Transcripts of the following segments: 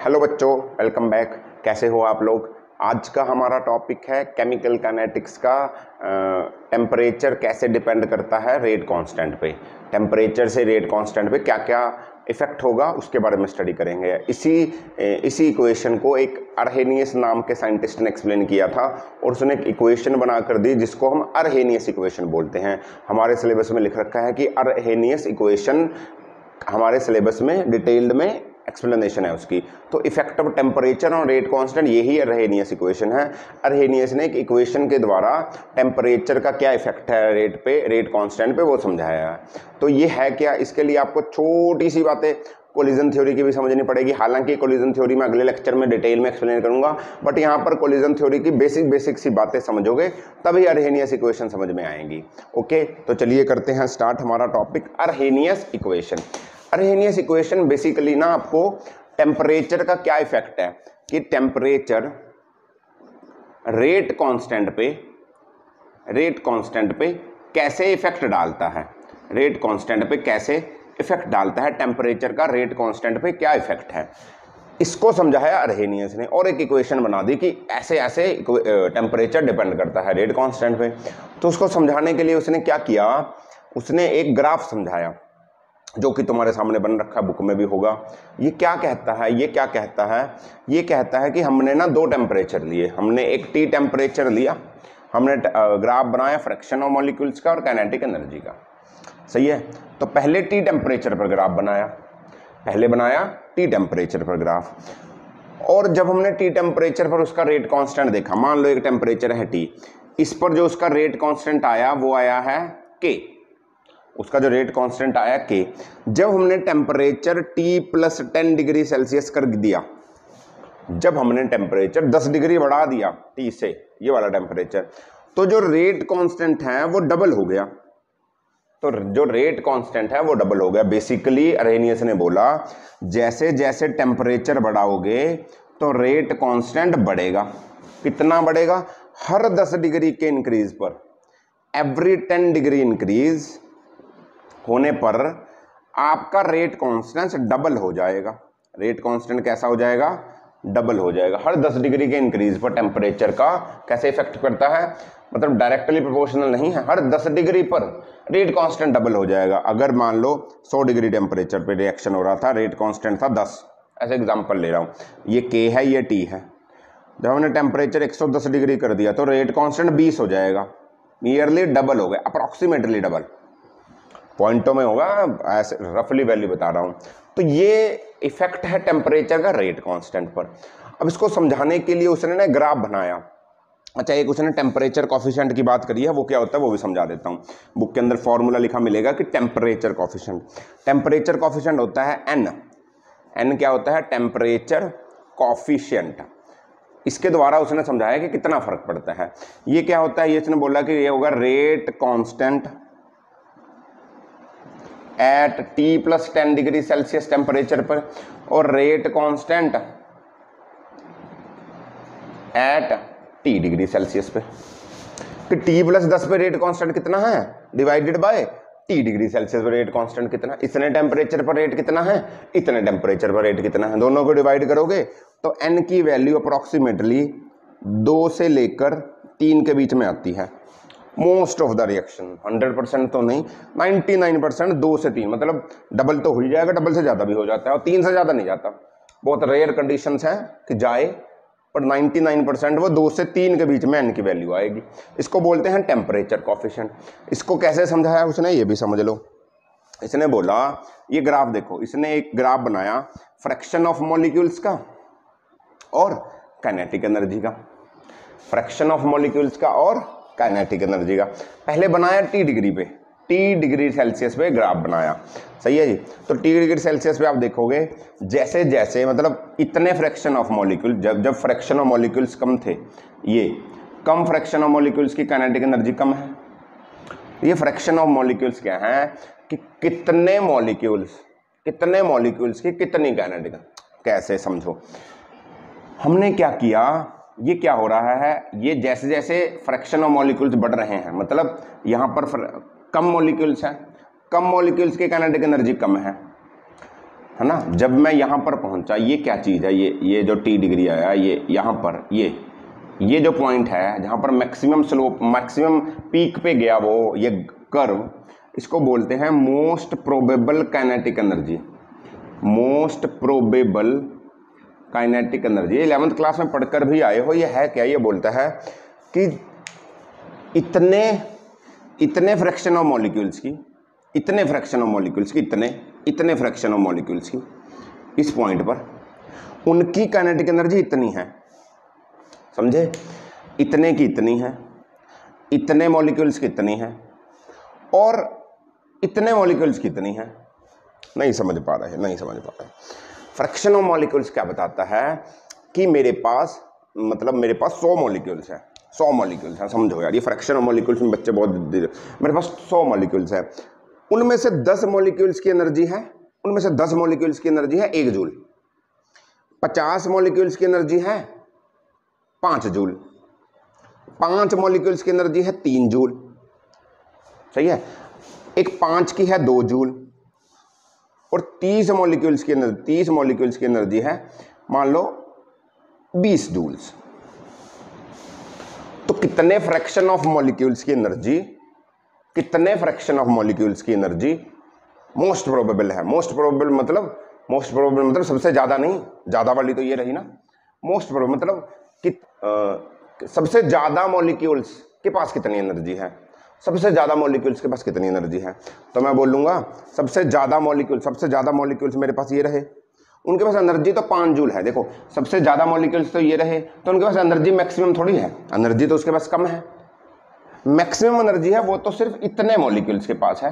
Hello बच्चों, welcome back. कैसे हो आप लोग। आज का हमारा टॉपिक है केमिकल काइनेटिक्स का टेम्परेचर कैसे डिपेंड करता है रेट कांस्टेंट पे। टेम्परेचर से रेट कांस्टेंट पे क्या क्या इफेक्ट होगा उसके बारे में स्टडी करेंगे। इसी इक्वेशन को एक अर्हेनियस नाम के साइंटिस्ट ने एक्सप्लेन किया था और उसने एक इक्वेशन बना कर दी जिसको हम अर्हेनियस इक्वेशन बोलते हैं। हमारे सिलेबस में लिख रखा है कि अर्हेनियस इक्वेशन हमारे सिलेबस में डिटेल्ड में एक्सप्लेनेशन है उसकी। तो इफेक्ट ऑफ टेम्परेचर और रेट कांस्टेंट यही अर्हेनियस इक्वेशन है। अर्हेनियस ने एक इक्वेशन के द्वारा टेम्परेचर का क्या इफेक्ट है रेट कांस्टेंट पे वो समझाया है। तो ये है क्या, इसके लिए आपको छोटी सी बातें कोलिजन थ्योरी की भी समझनी पड़ेगी। हालांकि कोलिजन थ्योरी में अगले लेक्चर में डिटेल में एक्सप्लेन करूंगा, बट यहाँ पर कोलिजन थ्योरी की बेसिक सी बातें समझोगे तभी अर्हेनियस इक्वेशन समझ में आएंगी। ओके, तो चलिए करते हैं स्टार्ट हमारा टॉपिक अर्हेनियस इक्वेशन। अर्हेनियस इक्वेशन बेसिकली ना आपको टेम्परेचर का क्या इफेक्ट है कि टेम्परेचर रेट कांस्टेंट पे कैसे इफेक्ट डालता है। रेट कांस्टेंट पे कैसे इफेक्ट डालता है, टेम्परेचर का रेट कांस्टेंट पे क्या इफेक्ट है, इसको समझाया अर्हेनियस ने और एक इक्वेशन बना दी कि ऐसे ऐसे टेम्परेचर डिपेंड करता है रेट कांस्टेंट पे। तो उसको समझाने के लिए उसने क्या किया, उसने एक ग्राफ समझाया जो कि तुम्हारे सामने बन रखा, बुक में भी होगा। ये क्या कहता है कि हमने ना दो टेम्परेचर लिए। हमने एक टी टेम्परेचर लिया, हमने ग्राफ बनाया फ्रैक्शन ऑफ मॉलिक्यूल्स का और काइनेटिक एनर्जी का। सही है। तो पहले टी टेम्परेचर पर ग्राफ बनाया, टी टेम्परेचर पर ग्राफ। और जब हमने टी टेम्परेचर पर उसका रेट कांस्टेंट देखा, मान लो एक टेम्परेचर है टी, इस पर जो उसका रेट कांस्टेंट आया वो आया है के। उसका जो रेट कांस्टेंट आया के, जब हमने टेम्परेचर T + 10 डिग्री सेल्सियस कर दिया, जब हमने टेम्परेचर 10 डिग्री बढ़ा दिया T से, ये वाला टेम्परेचर, तो जो रेट कांस्टेंट है वो डबल हो गया। बेसिकली अर्हेनियस ने बोला जैसे जैसे टेम्परेचर बढ़ाओगे तो रेट कांस्टेंट बढ़ेगा। कितना बढ़ेगा? हर 10 डिग्री के इंक्रीज पर, एवरी 10 डिग्री इंक्रीज होने पर आपका रेट कांस्टेंट डबल हो जाएगा। रेट कांस्टेंट कैसा हो जाएगा? डबल हो जाएगा। हर 10 डिग्री के इंक्रीज पर टेम्परेचर का कैसे इफेक्ट करता है, मतलब डायरेक्टली प्रोपोर्शनल नहीं है, हर 10 डिग्री पर रेट कांस्टेंट डबल हो जाएगा। अगर मान लो 100 डिग्री टेम्परेचर पे रिएक्शन हो रहा था, रेट कांस्टेंट था 10, ऐसे एग्जांपल ले रहा हूँ, ये के है ये टी है। जब हमने टेम्परेचर 110 डिग्री कर दिया तो रेट कांस्टेंट 20 हो जाएगा, नियरली डबल हो गया, अप्रॉक्सीमेटली डबल, पॉइंटों में होगा, ऐसे रफली वैल्यू बता रहा हूं। तो ये इफेक्ट है टेम्परेचर का रेट कांस्टेंट पर। अब इसको समझाने के लिए उसने ना ग्राफ बनाया। अच्छा, एक उसने टेम्परेचर कॉफिशिएंट की बात करी है, वो क्या होता है वो भी समझा देता हूं। बुक के अंदर फॉर्मूला लिखा मिलेगा कि टेम्परेचर कॉफिशिएंट होता है एन क्या होता है? Temperature coefficient. इसके द्वारा उसने समझाया कि कितना फर्क पड़ता है। ये क्या होता है, ये उसने बोला कि ये होगा rate constant eight T + 10 degree Celsius temperature पर और rate constant eight T degree Celsius पे। कि T + 10 पे रेट कांस्टेंट कितना है divided by T degree Celsius पर रेट कांस्टेंट कितना, इतने टेम्परेचर पर रेट कितना है, इतने टेम्परेचर पर रेट कितना है, दोनों को डिवाइड करोगे तो n की वैल्यू अप्रोक्सीमेटली 2 से लेकर 3 के बीच में आती है। मोस्ट ऑफ द रिएक्शन, 100% तो नहीं, 99% 2 से 3, मतलब डबल तो हो ही जाएगा, डबल से ज़्यादा भी हो जाता है और 3 से ज़्यादा नहीं जाता। बहुत रेयर कंडीशंस हैं कि जाए, पर 99% वो 2 से 3 के बीच में n की वैल्यू आएगी। इसको बोलते हैं टेम्परेचर कॉफिशिएंट। इसको कैसे समझाया उसने ये भी समझ लो। इसने बोला, ये ग्राफ देखो, इसने एक ग्राफ बनाया फ्रैक्शन ऑफ मॉलिक्यूल्स का और काइनेटिक एनर्जी का। फ्रैक्शन ऑफ मॉलिक्यूल्स का और काइनेटिक एनर्जी का पहले बनाया T डिग्री सेल्सियस पे ग्राफ बनाया। सही है जी। तो T डिग्री सेल्सियस पे आप देखोगे जैसे जैसे, मतलब इतने फ्रैक्शन ऑफ मॉलिक्यूल, जब फ्रैक्शन ऑफ मॉलिक्यूल्स कम थे, ये कम फ्रैक्शन ऑफ मॉलिक्यूल्स की काइनेटिक एनर्जी कम है। ये फ्रैक्शन ऑफ मॉलिक्यूल्स क्या है कि कितने मॉलिक्यूल्स की कितनी काइनेटिक, कैसे समझो। हमने क्या किया, ये क्या हो रहा है, ये जैसे जैसे फ्रैक्शन ऑफ मॉलिक्यूल्स बढ़ रहे हैं, मतलब यहाँ पर कम मॉलिक्यूल्स हैं, कम मॉलिक्यूल्स की काइनेटिक एनर्जी कम है है ना। जब मैं यहां पर पहुंचा, ये क्या चीज है, ये जो टी डिग्री आया, ये यहां पर ये जो पॉइंट है जहां पर मैक्सिमम स्लोप, मैक्सिमम पीक पे गया वो ये कर्व, इसको बोलते हैं most probable kinetic energy. Most probable kinetic energy 11th class में पढ़कर भी आए हो। ये है क्या, ये बोलता है कि इतने फ्रैक्शन ऑफ मॉलिक्यूल्स की, इतने फ्रैक्शन ऑफ मॉलिक्यूल्स की, इतने फ्रैक्शन ऑफ मॉलिक्यूल्स की इस पॉइंट पर उनकी काइनेटिक एनर्जी इतनी है, समझे, इतने की इतनी है, इतने मॉलिक्यूल्स की इतनी है, और इतने मॉलिक्यूल्स की इतनी है। नहीं समझ पा रहे हैं, नहीं समझ पा रहे। फ्रैक्शन ऑफ मॉलिक्यूल्स क्या बताता है कि मेरे पास, मतलब मेरे पास 100 मॉलिक्यूल्स है, 100 मॉलिक्यूल्स हैं, समझो यार, ये फ्रैक्शन ऑफ मॉलिक्यूल्स में बच्चे बहुत, मेरे पास 100 मॉलिक्यूल्स है, उनमें से 10 मॉलिक्यूल्स की एनर्जी है, उनमें से 10 मॉलिक्यूल्स की एनर्जी है 1 जूल, 50 मॉलिक्यूल्स की एनर्जी है 5 जूल, 5 मॉलिक्यूल्स की एनर्जी है 3 जूल, सही है, एक 5 की है 2 जूल, और 30 मॉलिक्यूल्स की एनर्जी, 30 मॉलिक्यूल्स की एनर्जी है मान लो 20 जूल्स। तो कितने फ्रैक्शन ऑफ मॉलिक्यूल्स की एनर्जी, कितने फ्रैक्शन ऑफ मॉलिक्यूल्स की एनर्जी मोस्ट प्रोबेबल है। मोस्ट प्रोबेबल मतलब सबसे ज्यादा नहीं, ज्यादा वाली तो ये रही ना, मोस्ट प्रोबेबल मतलब कि सबसे ज्यादा मॉलिक्यूल्स के पास कितनी एनर्जी है, सबसे ज्यादा मॉलिक्यूल्स के पास कितनी एनर्जी है। तो मैं बोलूंगा सबसे ज्यादा मॉलिक्यूल्स मेरे पास ये रहे, उनके पास एनर्जी तो 5 जूल है। देखो सबसे ज्यादा मॉलिक्यूल्स तो ये रहे, तो उनके पास एनर्जी मैक्सिमम थोड़ी है, एनर्जी तो उसके पास कम है, मैक्सिमम एनर्जी है वो तो सिर्फ इतने मॉलिक्यूल्स के पास है,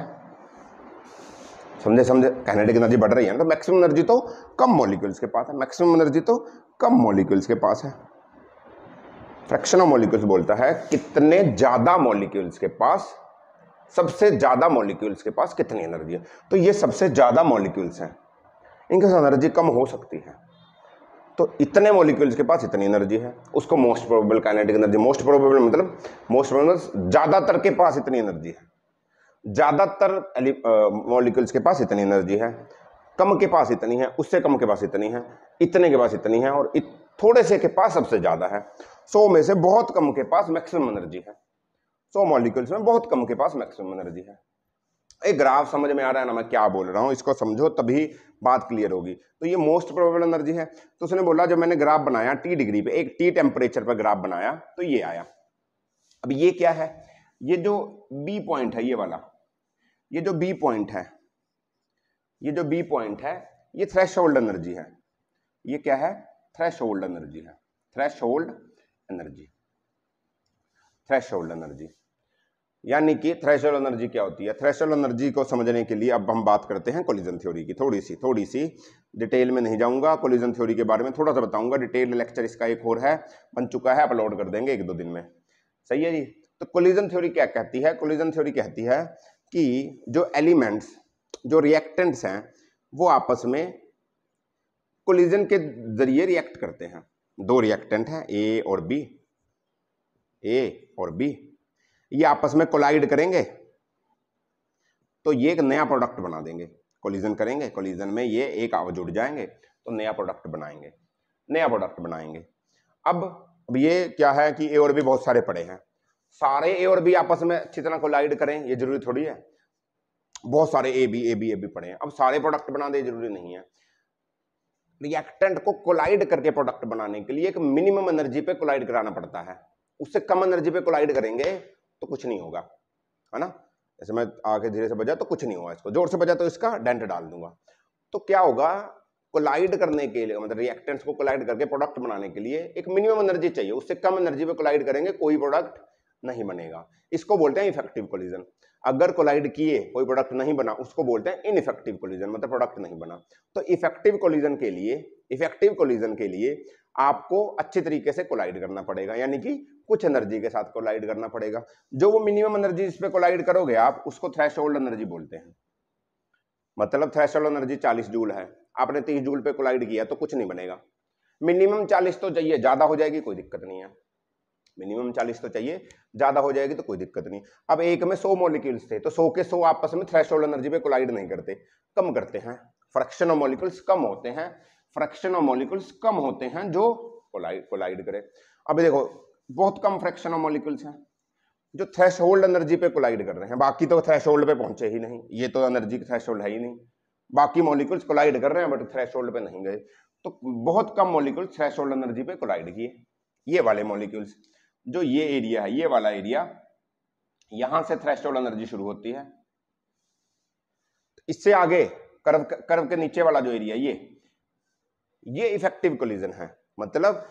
समझे, काइनेटिक एनर्जी बढ़ रही है ना, तो मैक्सिमम एनर्जी तो कम मॉलिक्यूल्स के पास है, मैक्सिमम एनर्जी तो कम मॉलिक्यूल्स के पास है। फ्रैक्शन ऑफ मॉलिक्यूल्स बोलता है कितने ज्यादा मॉलिक्यूल्स के पास, सबसे ज्यादा मॉलिक्यूल्स के पास कितनी एनर्जी है। तो ये सबसे ज्यादा मॉलिक्यूल्स हैं, इनके साथ एनर्जी कम हो सकती है, तो इतने मॉलिक्यूल्स के पास इतनी एनर्जी है, उसको most probable kinetic energy. Most probable मतलब ज्यादातर के पास इतनी एनर्जी है, ज्यादातर मॉलिक्यूल्स के पास इतनी एनर्जी है, कम के पास इतनी है, उससे कम के पास इतनी है, इतने के पास इतनी है, और थोड़े से के पास सबसे ज्यादा है। 100 में से बहुत कम के पास मैक्सिमम एनर्जी है, 100 मॉलिक्यूल्स में बहुत कम के पास मैक्सिमम एनर्जी है। एक ग्राफ समझ में आ रहा है ना मैं क्या बोल रहा हूं, इसको समझो तभी बात क्लियर होगी। तो ये मोस्ट प्रोबेबल एनर्जी है। तो उसने बोला जब मैंने ग्राफ बनाया टी डिग्री पे, एक टी टेम्परेचर पर ग्राफ बनाया तो ये आया। अब ये क्या है, ये जो बी पॉइंट है, ये वाला, ये जो बी पॉइंट है, ये जो बी पॉइंट है, ये थ्रेशोल्ड एनर्जी है। ये क्या है, थ्रेशोल्ड एनर्जी है, थ्रेशोल्ड एनर्जी, थ्रेशोल्ड एनर्जी। यानी कि थ्रेशोल्ड एनर्जी क्या होती है। थ्रेशोल्ड एनर्जी को समझने के लिए अब हम बात करते हैं कोलिजन थ्योरी की, थोड़ी सी डिटेल में नहीं जाऊंगा, कोलिजन थ्योरी के बारे में थोड़ा सा बताऊंगा। डिटेल लेक्चर इसका एक और है, बन चुका है, अपलोड कर देंगे 1-2 दिन में, सही है जी। तो कोलिजन थ्योरी क्या कहती है, कोलिजन थ्योरी कहती है कि जो एलिमेंट्स, जो रिएक्टेंट्स हैं, वो आपस में कोलिजन के जरिए रिएक्ट करते हैं। 2 रिएक्टेंट हैं ए और बी, ये आपस में कोलाइड करेंगे तो ये एक नया प्रोडक्ट बना देंगे। कोलिजन करेंगे, कोलिजन में ये एक आपस जुड़ जाएंगे तो नया प्रोडक्ट बनाएंगे। अब ये क्या है कि ए और बी बहुत सारे पड़े हैं, सारे ए और बी आपस में अच्छी तरह कोलाइड करें ये जरूरी थोड़ी है, बहुत सारे ए बी पड़े हैं, अब सारे प्रोडक्ट बना दे जरूरी नहीं है। रिएक्टेंट को कोलाइड करके प्रोडक्ट बनाने के लिए एक मिनिमम एनर्जी पे कोलाइड कराना पड़ता है, उससे कम एनर्जी पे कोलाइड करेंगे तो कुछ नहीं होगा, है ना। जैसे मैं आगे धीरे से बजा तो कुछ नहीं होगा, इसको जोर से बजा तो इसका डेंट डाल दूंगा। तो क्या होगा, कोलाइड करने के लिए, मतलब रिएक्टेंट्स को कोलाइड करके प्रोडक्ट बनाने के लिए एक मिनिमम एनर्जी चाहिए, उससे कम एनर्जी पे कोलाइड करेंगे कोई प्रोडक्ट नहीं बनेगा। इसको बोलते हैं इफेक्टिव कोलिजन। अगर कोलाइड किए कोई प्रोडक्ट नहीं बना उसको बोलते हैं इनइफेक्टिव कोलिजन, मतलब प्रोडक्ट नहीं बना। तो इफेक्टिव कोलिजन के लिए आपको अच्छे तरीके से कोलाइड करना पड़ेगा, यानी कि कुछ एनर्जी के साथ कोलाइड करना पड़ेगा। जो वो मिनिमम एनर्जी इस पे कोलाइड करोगे आप, उसको थ्रेशोल्ड एनर्जी बोलते हैं। मतलब थ्रेशोल्ड एनर्जी 40 जूल है, आपने 30 जूल पे कोलाइड किया तो कुछ नहीं बनेगा। मिनिमम 40 तो चाहिए, ज्यादा हो जाएगी कोई दिक्कत नहीं है, मिनिमम 40 तो चाहिए, ज्यादा हो जाएगी तो कोई दिक्कत नहीं। अब एक में 100 मॉलिक्यूल्स थे तो 100 के 100 आपस में थ्रेशोल्ड एनर्जी पे कोलाइड नहीं करते, कम करते हैं, फ्रैक्शन ऑफ मॉलिक्यूल्स कम होते हैं, फ्रैक्शन ऑफ मॉलिक्यूल्स कम होते हैं जो कोलाइड करे। अब देखो बहुत कम फ्रैक्शन ऑफ मॉलिक्यूल्स हैं जो थ्रेशोल्ड एनर्जी पे कोलाइड कर रहे हैं, बाकी तो थ्रेशोल्ड पे पहुंचे ही नहीं, ये तो एनर्जी की थ्रेशोल्ड है ही नहीं, बाकी मॉलिक्यूल्स कोलाइड कर रहे हैं बट थ्रेशोल्ड पे नहीं गए। तो बहुत कम मॉलिक्यूल्स थ्रेशोल्ड एनर्जी पे कोलाइड किए, ये वाले मॉलिक्यूल्स, जो ये एरिया है, ये वाला एरिया, यहां से थ्रेशोल्ड एनर्जी शुरू होती है, इससे आगे कर्व के नीचे वाला जो एरिया, ये इफेक्टिव कोलिजन है। मतलब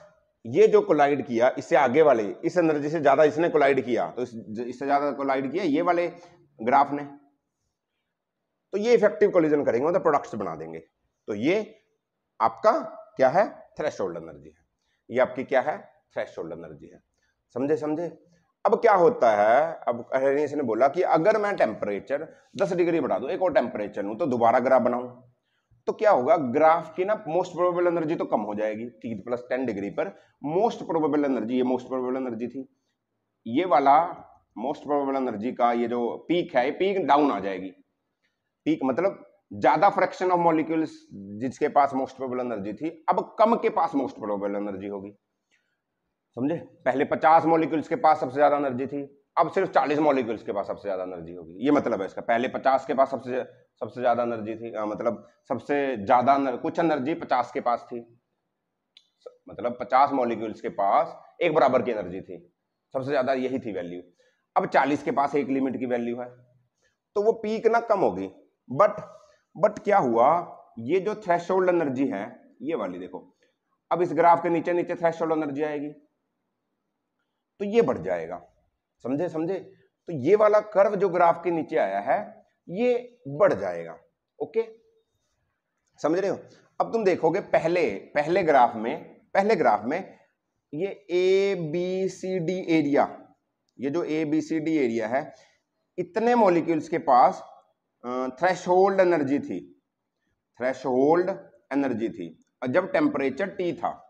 ये जो कोलाइड किया इससे आगे वाले, इस एनर्जी से ज्यादा इसने कोलाइड किया, तो इससे ज्यादा कोलाइड किया ये वाले ग्राफ ने, तो ये इफेक्टिव कोलिजन करेंगे, मतलब प्रोडक्ट्स बना देंगे। तो ये आपका क्या है, थ्रेशोल्ड एनर्जी है, ये आपकी क्या है, थ्रेशोल्ड एनर्जी है। समझे? अब क्या होता है, अब अरेनियस ने बोला कि अगर मैं टेम्परेचर 10 डिग्री बढ़ा दूं, एक और टेम्परेचर लूं, तो दोबारा ग्राफ बनाऊं, तो क्या होगा, ग्राफ की ना मोस्ट प्रोबेबल एनर्जी तो कम हो जाएगी। T+10 डिग्री पर मोस्ट प्रोबेबल एनर्जी, ये मोस्ट प्रोबेबल एनर्जी थी, ये वाला मोस्ट प्रोबेबल एनर्जी का ये जो पीक है, ये पीक डाउन आ जाएगी। पीक मतलब ज्यादा फ्रैक्शन ऑफ मॉलिक्यूल्स जिसके पास मोस्ट प्रोबेबल एनर्जी थी, अब कम के पास मोस्ट प्रोबेबल एनर्जी होगी। समझे? पहले 50 मॉलिक्यूल्स के पास सबसे ज्यादा एनर्जी थी, अब सिर्फ 40 मॉलिक्यूल्स के पास सबसे ज्यादा एनर्जी होगी, ये मतलब है इसका। पहले 50 के पास सबसे ज्यादा एनर्जी थी, मतलब सबसे ज्यादा कुछ एनर्जी 50 के पास थी, मतलब 50 मॉलिक्यूल्स के पास एक बराबर की एनर्जी थी, सबसे ज्यादा यही थी वैल्यू। अब 40 के पास एक लिमिट की वैल्यू है, तो वो पीक ना कम होगी। बट क्या हुआ, ये जो थ्रेशोल्ड एनर्जी है, ये वाली देखो, अब इस ग्राफ के नीचे नीचे थ्रेशोल्ड एनर्जी आएगी, तो ये बढ़ जाएगा। समझे? तो ये वाला कर्व जो ग्राफ के नीचे आया है, ये बढ़ जाएगा। ओके, समझ रहे हो? अब तुम देखोगे पहले ग्राफ में ये ABCD एरिया, ये जो ABCD एरिया है, इतने मॉलिक्यूल्स के पास थ्रेशोल्ड एनर्जी थी, और जब टेम्परेचर T था।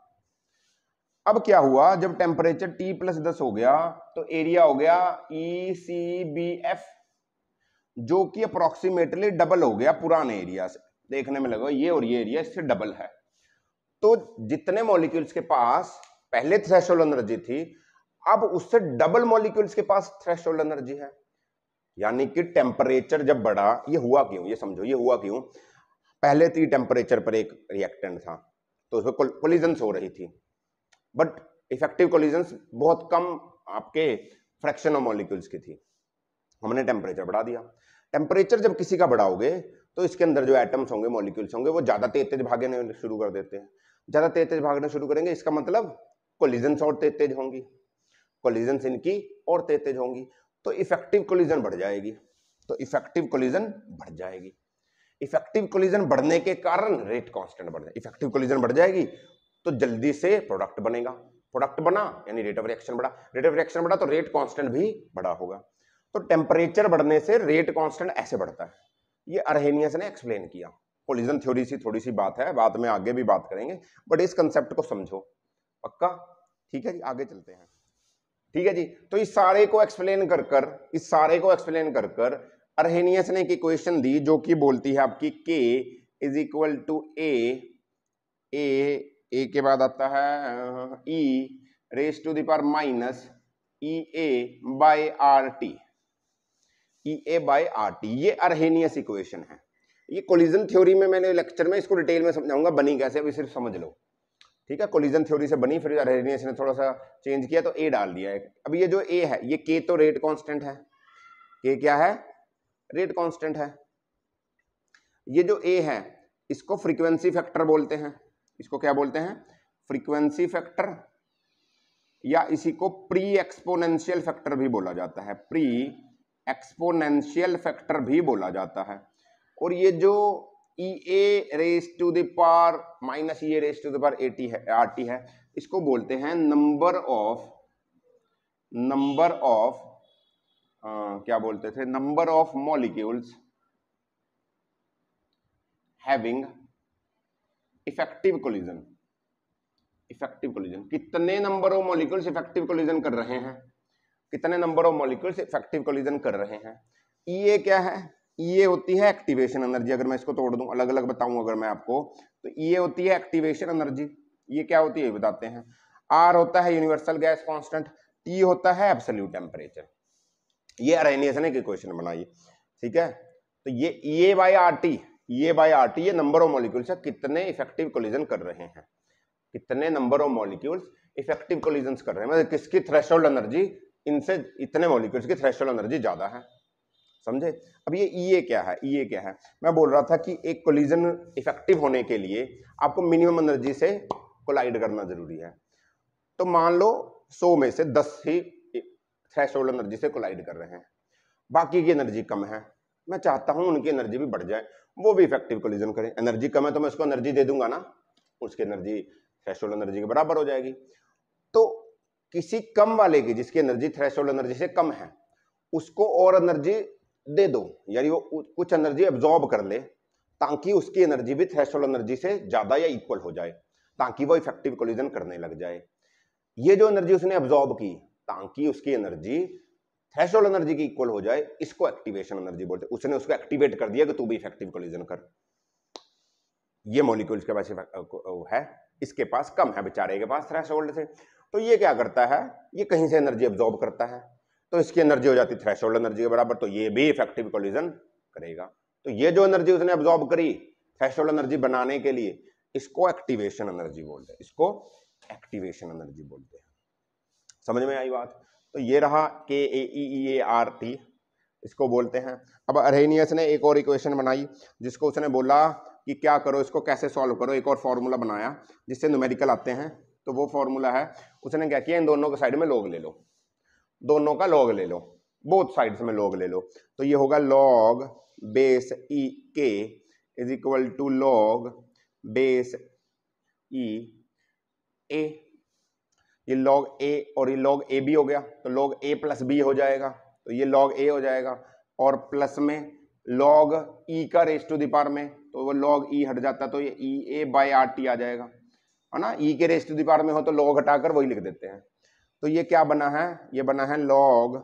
अब क्या हुआ, जब टेम्परेचर T+10 हो गया, तो एरिया हो गया ECBF, जो कि अप्रोक्सीमेटली डबल हो गया पुराने एरिया से। देखने में लगा ये और ये एरिया इससे डबल है। तो जितने मॉलिक्यूल्स के पास पहले थ्रेशोल्ड एनर्जी थी, अब उससे डबल मॉलिक्यूल्स के पास थ्रेशोल्ड एनर्जी है। यानी कि टेम्परेचर जब बढ़ा, ये हुआ क्यों, ये समझो, ये हुआ क्यों। पहले थी टेम्परेचर पर एक रिएक्टेंट था, तो उसमें कोलिजन्स हो रही थी, बट इफेक्टिव कोलिजन्स बहुत कम आपके फ्रैक्शन ऑफ मॉलिक्यूल्स की थी। हमने टेम्परेचर बढ़ा दिया। टेम्परेचर जब किसी का बढ़ाओगे, तो इसके अंदर जो एटम्स होंगे, मॉलिक्यूल्स होंगे, वो ज्यादा तेज भागने शुरू कर देते हैं। ज्यादा तेज भागना शुरू करेंगे, इसका मतलब कोलिजन्स और तेज होंगी, कोलिजन्स इनकी और तेज होंगी, तो इफेक्टिव कोलिजन बढ़ जाएगी। इफेक्टिव कोलिजन बढ़ने के कारण रेट कांस्टेंट बढ़ जाएगी। इफेक्टिव कोलिजन बढ़ जाएगी तो जल्दी से प्रोडक्ट बनेगा, प्रोडक्ट बना यानी रेट ऑफ रिएक्शन बढ़ा, रेट ऑफ रिएक्शन बढ़ा तो रेट कांस्टेंट भी बढ़ा होगा। तो टेम्परेचर बढ़ने से रेट कांस्टेंट ऐसे बढ़ता है। ये अर्हेनियस ने एक्सप्लेन किया। कोलिजन थ्योरी सी थोड़ी सी बात है, बाद में आगे भी बात करेंगे, बट इस कंसेप्ट को समझो पक्का। ठीक है जी, आगे चलते हैं। ठीक है जी, तो इस सारे को एक्सप्लेन कर कर अर्हेनियस ने एक इक्वेशन दी, जो कि बोलती है आपकी K = A के बाद आता है E⁻⁻⁸ EA/RT। ये अर्हेनियस इक्वेशन है। ये कोलिजन थ्योरी में मैंने लेक्चर में इसको डिटेल में समझाऊंगा, बनी कैसे, अभी सिर्फ समझ लो। ठीक है, कोलिजन थ्योरी से बनी, फिर अर्हेनियस ने थोड़ा सा चेंज किया तो A डाल दिया है। अब ये जो A है, ये K तो रेट कांस्टेंट है, K क्या है, रेट कांस्टेंट है। ये जो A है, इसको फ्रीक्वेंसी फैक्टर बोलते हैं। इसको क्या बोलते हैं, फ्रीक्वेंसी फैक्टर, या इसी को प्री एक्सपोनेंशियल फैक्टर भी बोला जाता है, प्री एक्सपोनेंशियल फैक्टर भी बोला जाता है। और ये जो EA⁻⁻AT है, इसको बोलते हैं नंबर ऑफ क्या बोलते थे, number of molecules having effective collision. कितने number of molecules effective collision कर रहे हैं, कितने number of molecules effective collision कर रहे हैं। EA क्या है, ये होती है एक्टिवेशन एनर्जी। अगर मैं इसको तोड़ दूं, अलग अलग बताऊं अगर मैं आपको, तो ये होती है एक्टिवेशन एनर्जी। ये क्या होती है ये बताते हैं। आर होता है यूनिवर्सल गैस कांस्टेंट, टी होता है एब्सोल्यूट टेम्परेचर। ये अरेनियस ने इक्वेशन बनाई, ठीक है। तो ये बाय आर टी, ये बाय आर टी, ये नंबर ऑफ मॉलिक्यूल्स है, कितने इफेक्टिव कोलिजन कर रहे हैं, कितने number of molecules effective collision कर रहे हैं, मतलब किसकी थ्रेशोल्ड एनर्जी, इनसे इतने मॉलिक्यूल्स की थ्रेशोल्ड एनर्जी ज्यादा है, समझे। अब ये क्या है, ये क्या है, मैं बोल रहा था कि एक कोलिजन इफेक्टिव होने के लिए आपको मिनिमम एनर्जी से कोलाइड करना जरूरी है। तो मान लो 100 में से 10 ही थ्रेशोल्ड एनर्जी से कोलाइड कर रहे हैं, बाकी की एनर्जी कम है, मैं चाहता हूं उनकी एनर्जी भी बढ़ जाए, वो भी इफेक्टिव कोलिजन करें। एनर्जी कम है तो मैं उसको एनर्जी दे दूंगा ना, उसकी एनर्जी थ्रेशोल्ड एनर्जी के बराबर हो जाएगी। तो किसी कम वाले की, जिसकी एनर्जी थ्रेशोल्ड एनर्जी से कम है, उसको और एनर्जी दे दो, यानी वो कुछ एनर्जी एब्जॉर्ब कर ले, ताकि उसकी एनर्जी भी थ्रेशोल्ड एनर्जी से ज्यादा या इक्वल हो जाए, ताकि वो इफेक्टिव कोलिजन करने लग जाए। ये जो एनर्जी उसने एब्जॉर्ब की, ताकि उसकी एनर्जी थ्रेशोल्ड एनर्जी की इक्वल हो जाए, इसको एक्टिवेशन एनर्जी बोलते हैं। उसने उसको एक्टिवेट कर दिया कि तू भी इफेक्टिव कोलिजन कर। ये मॉलिक्यूल्स के पास है, इसके पास कम है बेचारे के पास थ्रेशोल्ड से, तो ये क्या करता है, ये कहीं से एनर्जी एब्जॉर्ब करता है, तो इसकी एनर्जी हो जाती है थ्रेशोल्ड एनर्जी के बराबर, तो ये भी इफेक्टिव कोलिजन करेगा। तो ये जो एनर्जी उसने एब्जॉर्ब करी थ्रेशोल्ड एनर्जी बनाने के लिए, इसको एक्टिवेशन एनर्जी बोलते हैं, इसको एक्टिवेशन एनर्जी बोलते हैं। समझ में आई बात। तो ये रहा KAEEART, इसको बोलते हैं। अब अरेनियस ने एक और इक्वेशन बनाई, जिसको उसने बोला कि क्या करो, इसको कैसे सॉल्व करो, एक और फॉर्मूला बनाया जिससे न्यूमेरिकल आते हैं। तो वो फॉर्मूला है, उसने क्या किया, इन दोनों के साइड में लॉग ले लो, दोनों का लॉग ले लो, बोथ साइड्स में लॉग ले लो। तो ये होगा log base e k is equal to log base e a. ये log a और ये log a भी हो गया, तो log a प्लस b हो जाएगा, तो ये log a हो जाएगा, और प्लस में log e का रेस टू द पावर में, तो वो log e हट जाता, तो ये e a by R T आ जाएगा, है ना। e के रेस टू द पावर में हो तो log हटाकर वही लिख देते हैं। तो ये क्या बना है, ये बना है log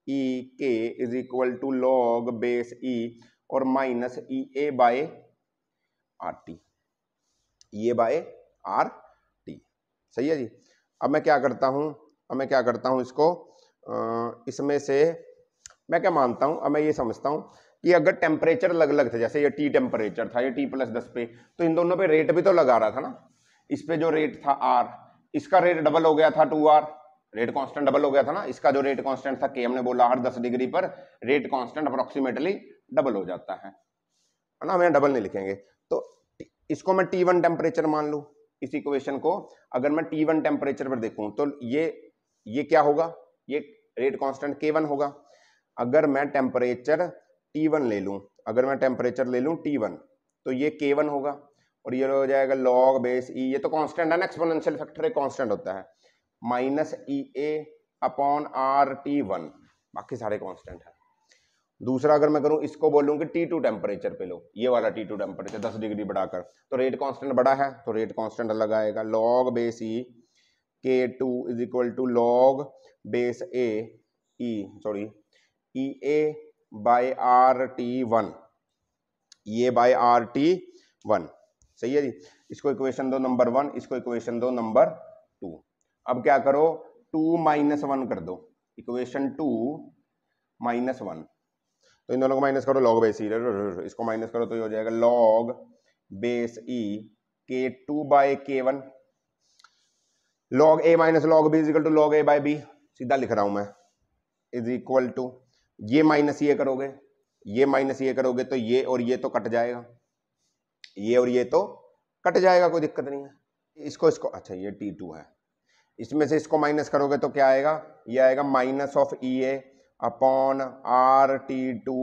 e k is equal to log base e और minus e a by R T, ये बाय आर टी, सही है जी। अब मैं क्या करता हूं, इसको इसमें से मैं क्या मानता हूं, अब मैं ये समझता हूं कि अगर टेम्परेचर अलग अलग थे, जैसे ये टी टेम्परेचर था, ये T+10 पे, तो इन दोनों पे रेट भी तो लगा रहा था ना। इस पे जो रेट था R, इसका रेट डबल हो गया था 2R, रेट कांस्टेंट डबल हो गया था ना। इसका जो रेट कांस्टेंट था K, हमने बोला हर 10 डिग्री पर रेट कांस्टेंट अप्रोक्सीमेटली डबल हो जाता है ना, हमें डबल नहीं लिखेंगे। तो इसको मैं T1 टेम्परेचर मान लूं, इस इक्वेशन को अगर मैं T1 टेम्परेचर पर देखूं, तो ये क्या होगा, ये रेट कांस्टेंट K1 होगा। अगर मैं टेम्परेचर T1 ले लूं, अगर मैं टेम्परेचर ले लूं T1, तो ये K1 होगा, और ये हो जाएगा log बेस e, ये तो कांस्टेंट है ना, एक्सपोनेंशियल फैक्टर एक कांस्टेंट होता है, माइनस EA अपॉन RT1, बाकी सारे कांस्टेंट है। दूसरा अगर मैं करूं, इसको बोलूं कि T2 टेम्परेचर पे लो, ये वाला T2 टेम्परेचर 10 डिग्री बढ़ाकर, तो रेट कांस्टेंट बड़ा है, तो रेट कांस्टेंट अलग आएगा, log base e K2 is equal to log base a EA by RT1, ये बाय RT1, सही है जी। इसको इक्वेशन दो नंबर 1, इसको इक्वेशन दो नंबर 2। अब क्या करो, 2 माइनस 1 कर दो, इक्वेशन 2 माइनस 1, तो इन दोनों को माइनस करो, log बेस ई, इसको माइनस करो तो ये हो जाएगा log base E K2 by K1, log a minus log b is equal to log a by b, सीधा लिख रहा हूं मैं, इज इक्वल टू, ये माइनस ये करोगे, ये माइनस ये करोगे, तो ये और ये तो कट जाएगा, ये और ये तो कट जाएगा, कोई दिक्कत नहीं है। इसको अच्छा ये T2 है, इसमें से इसको माइनस करोगे तो क्या आएगा, ये आएगा minus of EA upon RT2,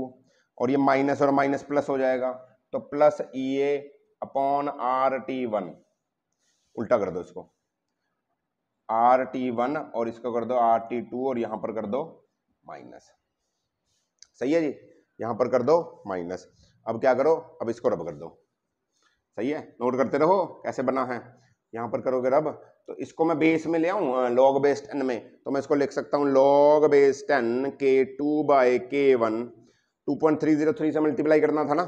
और ये माइनस और माइनस प्लस हो जाएगा, तो प्लस EA अपॉन RT1, उल्टा कर दो इसको, RT1 और इसको कर दो RT2, और यहां पर कर दो माइनस, सही है जी, यहां पर कर दो माइनस। अब क्या करो, अब इसको रब कर दो, सही है, नोट करते रहो कैसे बना है। यहां पर करोगे रब, तो इसको मैं बेस में ले आऊं, log बेस 10 में, तो मैं इसको लिख सकता हूं log base 10 K2 by K1 2.303 से मल्टीप्लाई करना था ना,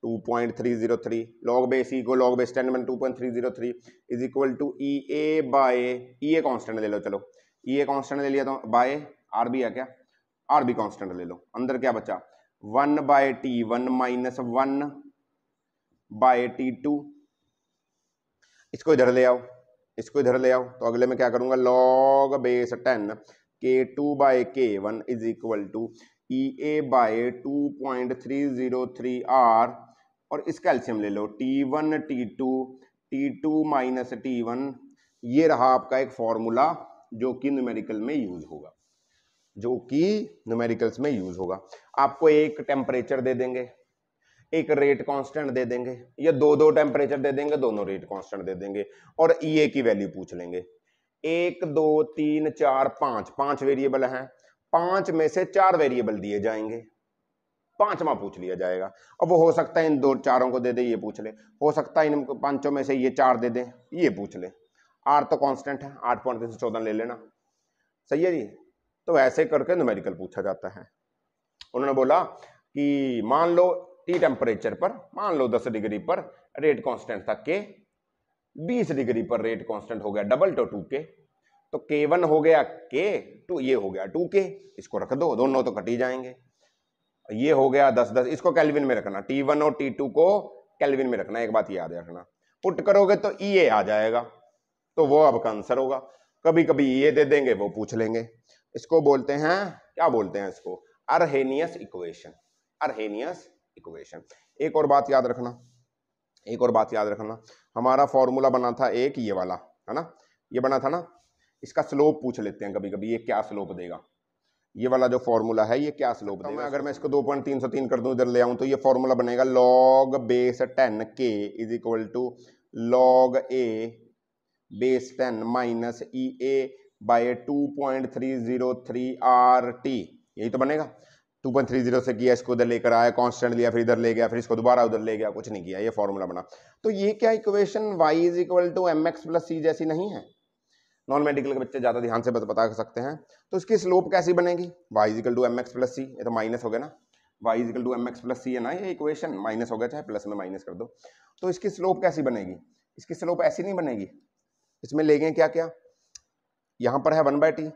2.303 लॉग बेस ई को लॉग बेस 10 में 2.303 is equal to E A by E A constant ले लो, चलो ई ए कॉन्स्टेंट ले लिया तो बाय आर बी है क्या, आर बी कॉन्स्टेंट ले लो, अंदर क्या बचा 1/T1 माइनस 1/T2, इसको इधर ले आओ, इसको इधर ले आओ, तो अगले में क्या करूंगा log base 10 K2/K1 is equal to E A by 2.303 R, और इसका एलसीएम ले लो T1 T2 T2 minus T1, ये रहा आपका एक फॉर्मूला जो कि न्यूमेरिकल में यूज होगा, जो कि न्यूमेरिकल्स में यूज होगा। आपको एक टेम्परेचर दे देंगे, एक रेट कांस्टेंट दे देंगे, या दो टेम्परेचर दे देंगे, दोनों रेट कांस्टेंट दे देंगे, और ई ए की वैल्यू पूछ लेंगे। 1 2 3 4 5 5 वेरिएबल हैं, 5 में से 4 वेरिएबल दिए जाएंगे, 5वां पूछ लिया जाएगा। अब वो हो सकता है इन 2 4 को दे दे, ये पूछ ले, हो सकता है इन 5 में से ये 4 दे दें, ये पूछ ले। आर तो कांस्टेंट है, 8.314 ले लेना, सही है जी। तो ऐसे करके न्यूमेरिकल पूछा जाता है। उन्होंने बोला कि मान लो टी टेम्परेचर पर, मान लो 10 डिग्री पर रेट कांस्टेंट था के, 20 डिग्री पर रेट कांस्टेंट हो गया डबल तो 2K, तो K1 हो गया K, तो ये हो गया 2K, इसको रख दो, दोनों तो कट ही जाएंगे। ये हो गया 10 इसको केल्विन में रखना, T1 और T2 को केल्विन में रखना, एक बात याद रखना। पुट करोगे तो EA आ जाएगा, तो वो अब का आंसर होगा। कभी कभी ये दे देंगे, वो पूछ लेंगे। इसको बोलते हैं, क्या बोलते हैं इसको, अर्हेनियस इक्वेशन, अर्हेनियस इक्वेशन। एक और बात याद रखना, एक और बात याद रखना, हमारा फॉर्मूला बना था एक ये वाला, है ना, ये बना था ना, इसका स्लोप पूछ लेते हैं कभी कभी, ये क्या स्लोप देगा, ये वाला जो फॉर्मूला है ये क्या स्लोप देगा। अगर मैं इसको 2.303 कर दूं, इधर ले आऊं, तो ये फॉर्मूला बनेगा log base 10K is equal to log A base 10 minus E A by 2.303 RT, यही तो बनेगा। 2.30 से किया, इसको उधर लेकर आया, कांस्टेंट लिया, फिर इधर ले गया, फिर इसको दोबारा उधर ले गया, कुछ नहीं किया, ये फॉर्मूला बना। तो ये क्या equation y is equal to mx plus c जैसी नहीं है? नॉन मेडिकल के बच्चे ज्यादा ध्यान से बता सकते हैं। तो इसकी स्लोप कैसी बनेगी, y is equal to mx plus c, ये तो माइनस हो गया ना, y is equal to mx plus c है ना, ये इक्वेशन माइनस हो गया, चाहे प्लस में माइनस कर दो। तो इसकी स्लोप कैसी बनेगी, इसकी स्लोप ऐसी नहीं बनेगी, इसमें ले गए क्या क्या, यहां पर है 1/t,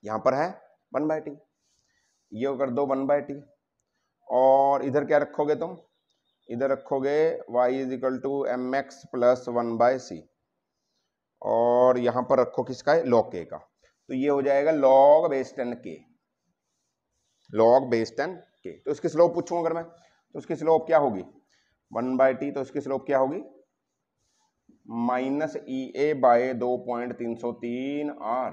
यहां पर है 1/t, ये कर दो 1/t, और इधर क्या रखोगे तुम, इधर रखोगे y is equal to mx plus 1/c, और यहां पर रखो किसका है, log k का, तो ये हो जाएगा log base 10K, log base 10K। तो इसकी स्लोप पूछूं अगर मैं, तो उसकी स्लोप क्या होगी 1/t, तो इसकी स्लोप क्या होगी minus E A by 2.303 R,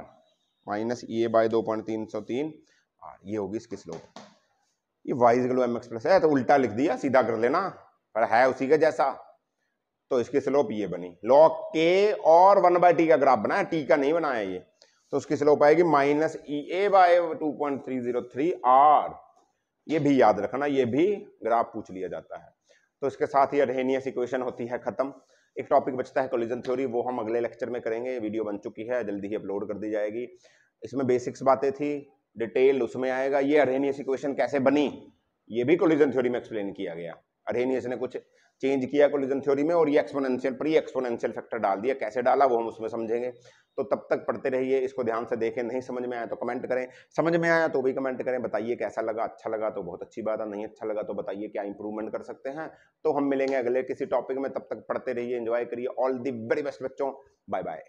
minus E A by 2.303 R, ये होगी इसकी स्लोप। ये y is equal to mx plus है, तो उल्टा लिख दिया, सीधा कर लेना, पर है उसी के जैसा। तो इसकी स्लोप ये बनी, log k और 1/t का ग्राफ बनाया, t का नहीं बनाया ये, तो उसकी स्लोप आएगी minus E A by 2.303 R। ये भी याद रखना, ये भी ग्राफ पूछ लिया जाता है। तो इसके साथ ही अर्हेनियस इक्वेशन होती है खत्म। एक टॉपिक बचता है कोलिजन थ्योरी, वो हम अगले लेक्चर में करेंगे, वीडियो बन चुकी है, जल्दी ही अपलोड कर दी जाएगी। इसमें बेसिक्स बातें थी, डिटेल उसमें आएगा। ये अर्हेनियस इक्वेशन कैसे बनी, ये भी कोलिजन थ्योरी में एक्सप्लेन किया गया। अर्हेनियस ने कुछ चेंज किया कोलिजन थ्योरी में, और ये एक्सपोनेंशियल प्री एक्सपोनेंशियल फैक्टर डाल दिया, कैसे डाला वो हम उसमें समझेंगे। तो तब तक पढ़ते रहिए, इसको ध्यान से देखें। नहीं समझ में आया तो कमेंट करें, समझ में आया तो भी कमेंट करें, बताइए कैसा लगा। अच्छा लगा तो बहुत अच्छी बात है, नहीं अच्छा लगा तो बताइए क्या इंप्रूवमेंट कर सकते हैं। तो हम मिलेंगे अगले किसी टॉपिक में, तब तक पढ़ते रहिए, एंजॉय करिए। ऑल द वेरी बेस्ट बच्चों, बाय बाय।